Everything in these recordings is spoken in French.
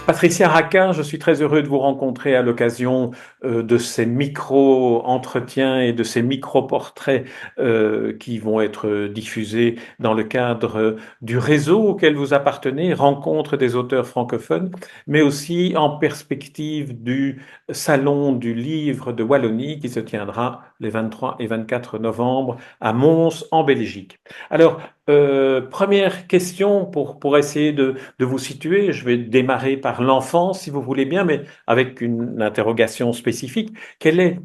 Patricia Racquin, je suis très heureux de vous rencontrer à l'occasion de ces micro-entretiens et de ces micro-portraits qui vont être diffusés dans le cadre du réseau auquel vous appartenez, Rencontre des auteurs francophones, mais aussi en perspective du Salon du livre de Wallonie qui se tiendra les 23 et 24 novembre à Mons en Belgique. Alors, première question pour essayer de vous situer. Je vais démarrer par l'enfance, si vous voulez bien, mais avec une interrogation spécifique. Quelle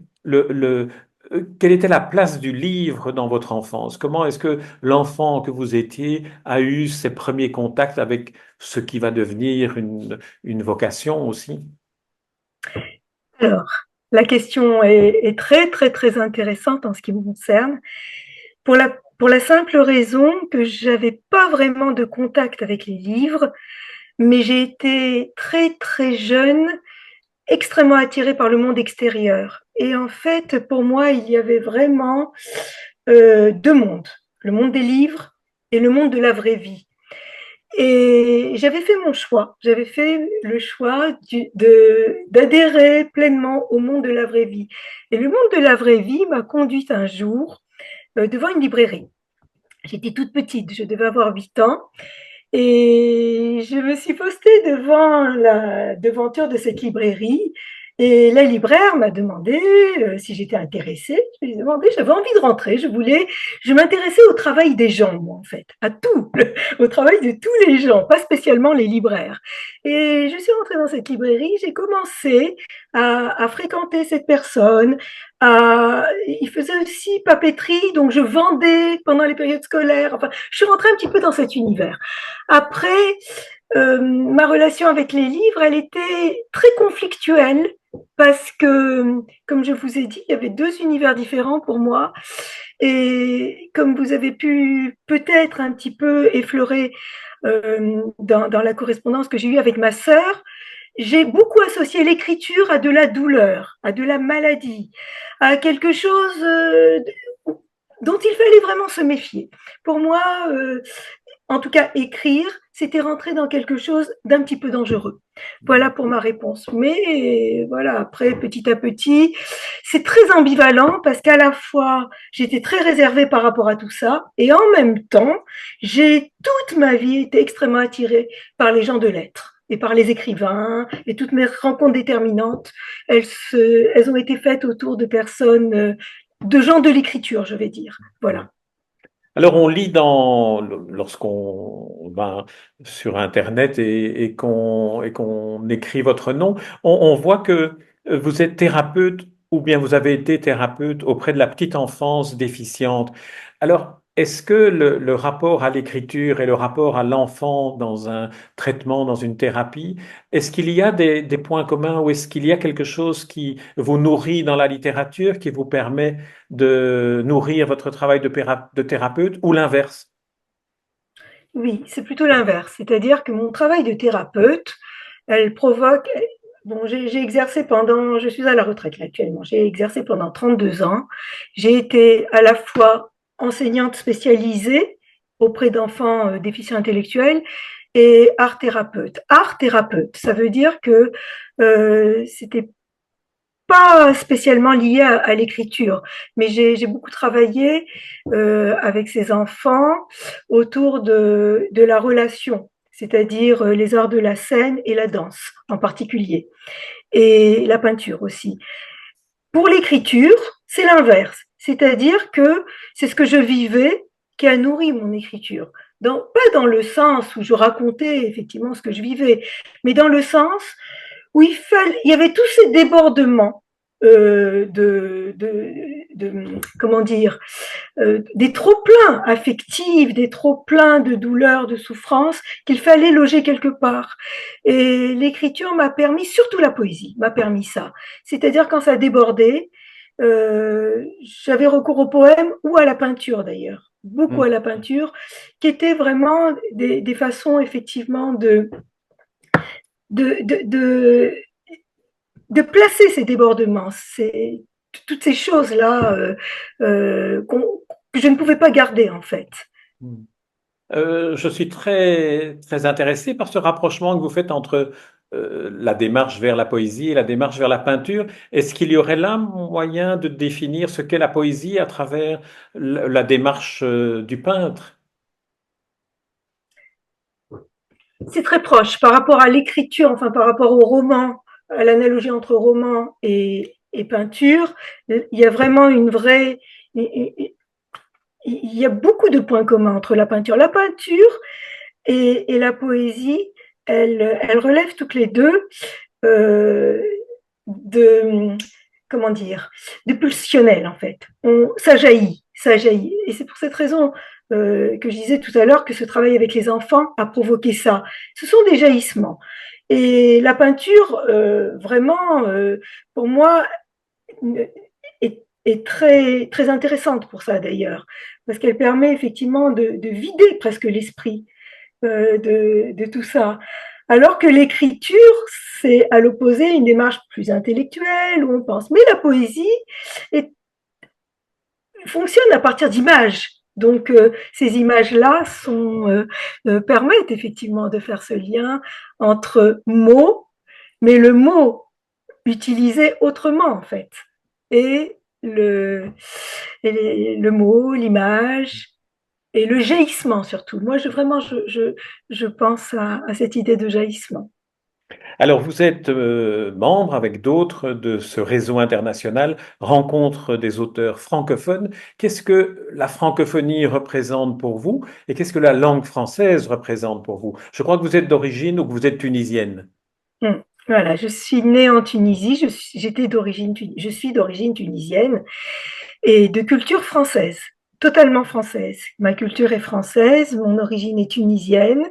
était la place du livre dans votre enfance? Comment est-ce que l'enfant que vous étiez a eu ses premiers contacts avec ce qui va devenir une vocation aussi? Alors, la question est très, très, très intéressante en ce qui me concerne, pour la simple raison que j'avais pas vraiment de contact avec les livres, mais j'ai été très, très jeune, extrêmement attirée par le monde extérieur. Et en fait, pour moi, il y avait vraiment deux mondes, le monde des livres et le monde de la vraie vie. Et j'avais fait mon choix. J'avais fait le choix d'adhérer pleinement au monde de la vraie vie. Et le monde de la vraie vie m'a conduite un jour devant une librairie. J'étais toute petite, je devais avoir 8 ans. Et je me suis postée devant la devanture de cette librairie. Et la libraire m'a demandé si j'étais intéressée. Je lui ai demandé, j'avais envie de rentrer. Je m'intéressais au travail des gens, moi, en fait, à tout, au travail de tous les gens, pas spécialement les libraires. Et je suis rentrée dans cette librairie. J'ai commencé à fréquenter cette personne. Il faisait aussi papeterie, donc je vendais pendant les périodes scolaires. Enfin, je suis rentrée un petit peu dans cet univers. Après, ma relation avec les livres, elle était très conflictuelle parce que, comme je vous ai dit, il y avait deux univers différents pour moi. Et comme vous avez pu peut-être un petit peu effleurer dans la correspondance que j'ai eue avec ma sœur, j'ai beaucoup associé l'écriture à de la douleur, à de la maladie, à quelque chose dont il fallait vraiment se méfier. Pour moi, en tout cas, écrire, c'était rentrer dans quelque chose d'un petit peu dangereux. Voilà pour ma réponse. Mais voilà, après, petit à petit, c'est très ambivalent parce qu'à la fois, j'étais très réservée par rapport à tout ça et en même temps, j'ai toute ma vie été extrêmement attirée par les gens de lettres et par les écrivains et toutes mes rencontres déterminantes, elles ont été faites autour de personnes, de gens de l'écriture, je vais dire. Voilà. Alors, on lit lorsqu'on va sur Internet et qu'on écrit votre nom, on voit que vous êtes thérapeute ou bien vous avez été thérapeute auprès de la petite enfance déficiente. Alors, est-ce que le rapport à l'écriture et le rapport à l'enfant dans un traitement, dans une thérapie, est-ce qu'il y a des points communs ou est-ce qu'il y a quelque chose qui vous nourrit dans la littérature, qui vous permet de nourrir votre travail de thérapeute ou l'inverse? Oui, c'est plutôt l'inverse. C'est-à-dire que mon travail de thérapeute, elle provoque. Bon, j'ai exercé pendant. Je suis à la retraite là, actuellement. J'ai exercé pendant 32 ans. J'ai été à la fois enseignante spécialisée auprès d'enfants déficients intellectuels et art thérapeute. Art thérapeute, ça veut dire que c'était pas spécialement lié à l'écriture, mais j'ai beaucoup travaillé avec ces enfants autour de la relation, c'est-à-dire les arts de la scène et la danse en particulier, et la peinture aussi. Pour l'écriture, c'est l'inverse, c'est-à-dire que c'est ce que je vivais qui a nourri mon écriture. Pas dans le sens où je racontais effectivement ce que je vivais, mais dans le sens où il y avait tous ces débordements comment dire, des trop-pleins affectifs, des trop-pleins de douleurs, de souffrances qu'il fallait loger quelque part. Et l'écriture m'a permis, surtout la poésie, m'a permis ça. C'est-à-dire quand ça débordait, j'avais recours au poème ou à la peinture d'ailleurs, beaucoup à Hmm. la peinture, qui étaient vraiment des façons effectivement de, de, de, de placer ces débordements, toutes ces choses-là que je ne pouvais pas garder en fait. Je suis très, très intéressé par ce rapprochement que vous faites entre la démarche vers la poésie et la démarche vers la peinture. Est-ce qu'il y aurait là moyen de définir ce qu'est la poésie à travers la démarche du peintre? C'est très proche par rapport à l'écriture, enfin par rapport au roman, à l'analogie entre roman et peinture. Il y a vraiment une vraie. Il y a beaucoup de points communs entre la peinture. La peinture et la poésie, elles relèvent toutes les deux euh, de, comment dire, de pulsionnel en fait. Ça jaillit, ça jaillit. Et c'est pour cette raison que je disais tout à l'heure que ce travail avec les enfants a provoqué ça. Ce sont des jaillissements. Et la peinture, vraiment, pour moi, est très, très intéressante pour ça d'ailleurs, parce qu'elle permet effectivement de vider presque l'esprit de tout ça. Alors que l'écriture, c'est à l'opposé une démarche plus intellectuelle où on pense. Mais la poésie est, fonctionne à partir d'images. Donc ces images-là permettent effectivement de faire ce lien entre mots, mais le mot utilisé autrement en fait, et le mot, l'image, et le jaillissement surtout. Moi, je pense à cette idée de jaillissement. Alors, vous êtes membre avec d'autres de ce réseau international Rencontre des auteurs francophones. Qu'est-ce que la francophonie représente pour vous et qu'est-ce que la langue française représente pour vous? Je crois que vous êtes d'origine ou que vous êtes tunisienne. Voilà, je suis née en Tunisie, je suis d'origine tunisienne et de culture française, totalement française. Ma culture est française, mon origine est tunisienne.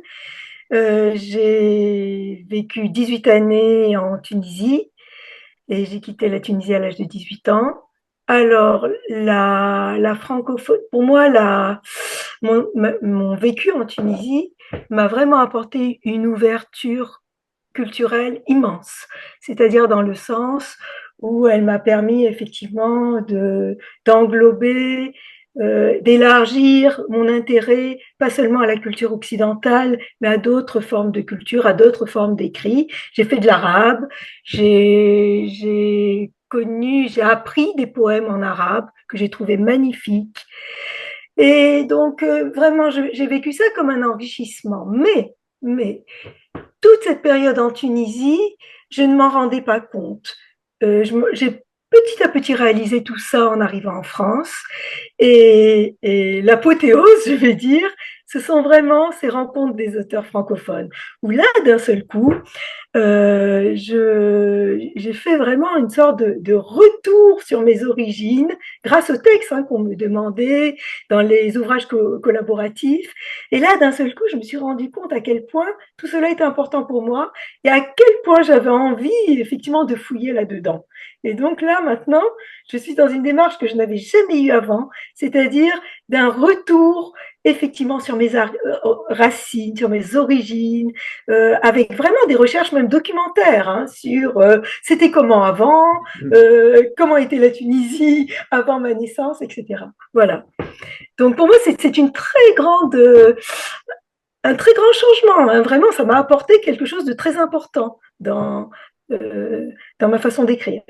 J'ai vécu 18 années en Tunisie et j'ai quitté la Tunisie à l'âge de 18 ans. Alors, la francophone, pour moi, mon vécu en Tunisie m'a vraiment apporté une ouverture culturelle immense, c'est-à-dire dans le sens où elle m'a permis effectivement d'englober, d'élargir mon intérêt, pas seulement à la culture occidentale, mais à d'autres formes de culture, à d'autres formes d'écrit. J'ai fait de l'arabe, j'ai appris des poèmes en arabe que j'ai trouvé magnifiques. Et donc, vraiment, j'ai vécu ça comme un enrichissement. Mais, toute cette période en Tunisie, je ne m'en rendais pas compte. J'ai petit à petit réalisé tout ça en arrivant en France. Et l'apothéose, je vais dire, ce sont vraiment ces rencontres des auteurs francophones, où là, d'un seul coup, j'ai fait vraiment une sorte de retour sur mes origines grâce aux textes qu'on me demandait dans les ouvrages collaboratifs. Et là, d'un seul coup, je me suis rendu compte à quel point tout cela était important pour moi et à quel point j'avais envie, effectivement, de fouiller là-dedans. Et donc là, maintenant, je suis dans une démarche que je n'avais jamais eue avant, c'est-à-dire d'un retour effectivement sur mes racines, sur mes origines, avec vraiment des recherches même documentaires sur c'était comment avant, comment était la Tunisie avant ma naissance, etc. Voilà. Donc pour moi, c'est une très grande, un très grand changement. Vraiment, ça m'a apporté quelque chose de très important dans ma façon d'écrire.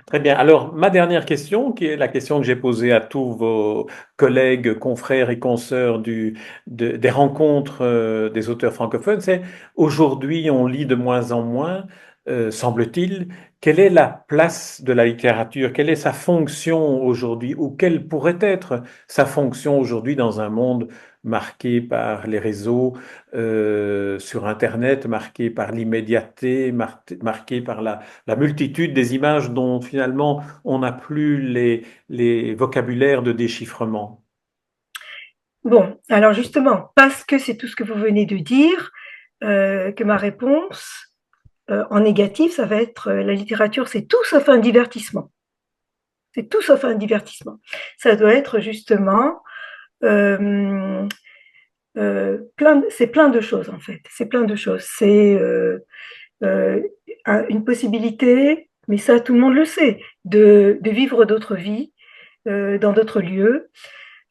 Très bien. Alors, ma dernière question, qui est la question que j'ai posée à tous vos collègues, confrères et consoeurs des rencontres des auteurs francophones, c'est aujourd'hui, on lit de moins en moins, semble-t-il. Quelle est la place de la littérature? Quelle est sa fonction aujourd'hui? Ou quelle pourrait être sa fonction aujourd'hui dans un monde marqué par les réseaux sur Internet, marqué par l'immédiateté, marqué par la multitude des images dont finalement on n'a plus les vocabulaires de déchiffrement. Bon, alors justement, parce que c'est tout ce que vous venez de dire, que ma réponse en négatif, ça va être la littérature, c'est tout sauf un divertissement. C'est tout sauf un divertissement. Ça doit être justement euh, c'est plein de choses en fait. C'est plein de choses. C'est euh, une possibilité, mais ça tout le monde le sait, de vivre d'autres vies dans d'autres lieux.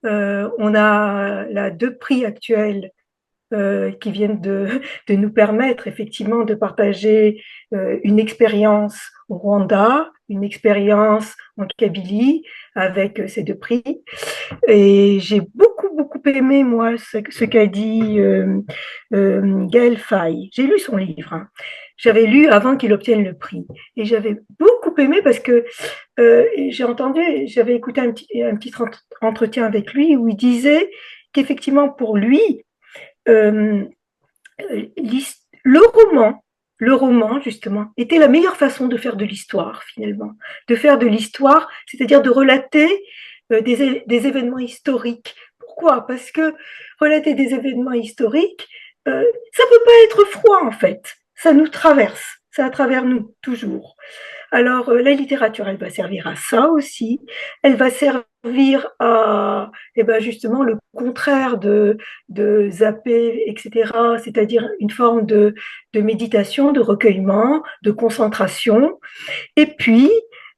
On a là deux prix actuels qui viennent de nous permettre effectivement de partager une expérience au Rwanda, une expérience en Kabylie avec ces deux prix. Et j'ai beaucoup, beaucoup aimé, moi, ce qu'a dit Gaël Faye. J'ai lu son livre. Hein. J'avais lu avant qu'il obtienne le prix. Et j'avais beaucoup aimé parce que j'avais écouté un petit entretien avec lui où il disait qu'effectivement, pour lui, euh, le roman, le roman, justement, était la meilleure façon de faire de l'histoire, finalement. De faire de l'histoire, c'est-à-dire de relater des événements historiques. Pourquoi? Parce que relater des événements historiques, ça ne peut pas être froid, en fait. Ça nous traverse, ça à travers nous, toujours. Alors, la littérature, elle va servir à ça aussi. Elle va servir à, eh ben, justement, le contraire de zapper, etc., c'est-à-dire une forme de méditation, de recueillement, de concentration. Et puis,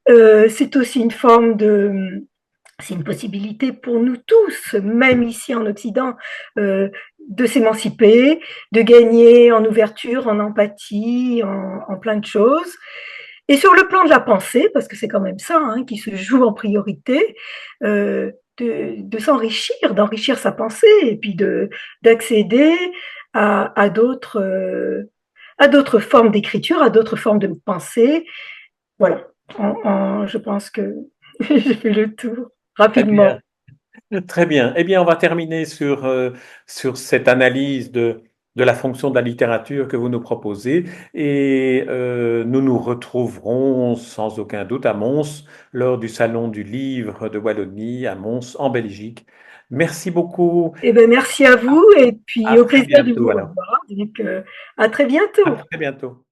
c'est aussi une forme de, c'est une possibilité pour nous tous, même ici en Occident, de s'émanciper, de gagner en ouverture, en empathie, en plein de choses. Et sur le plan de la pensée, parce que c'est quand même ça hein, qui se joue en priorité, de s'enrichir, d'enrichir sa pensée et puis d'accéder à d'autres formes d'écriture, à d'autres formes de pensée. Voilà, je pense que j'ai fait le tour Très rapidement. bien. Très bien. Eh bien, on va terminer sur cette analyse de la fonction de la littérature que vous nous proposez et nous nous retrouverons sans aucun doute à Mons lors du Salon du Livre de Wallonie à Mons en Belgique. Merci beaucoup. Eh ben, merci à vous et À puis au très plaisir de bientôt vous alors. revoir. Donc, à très À bientôt. très bientôt.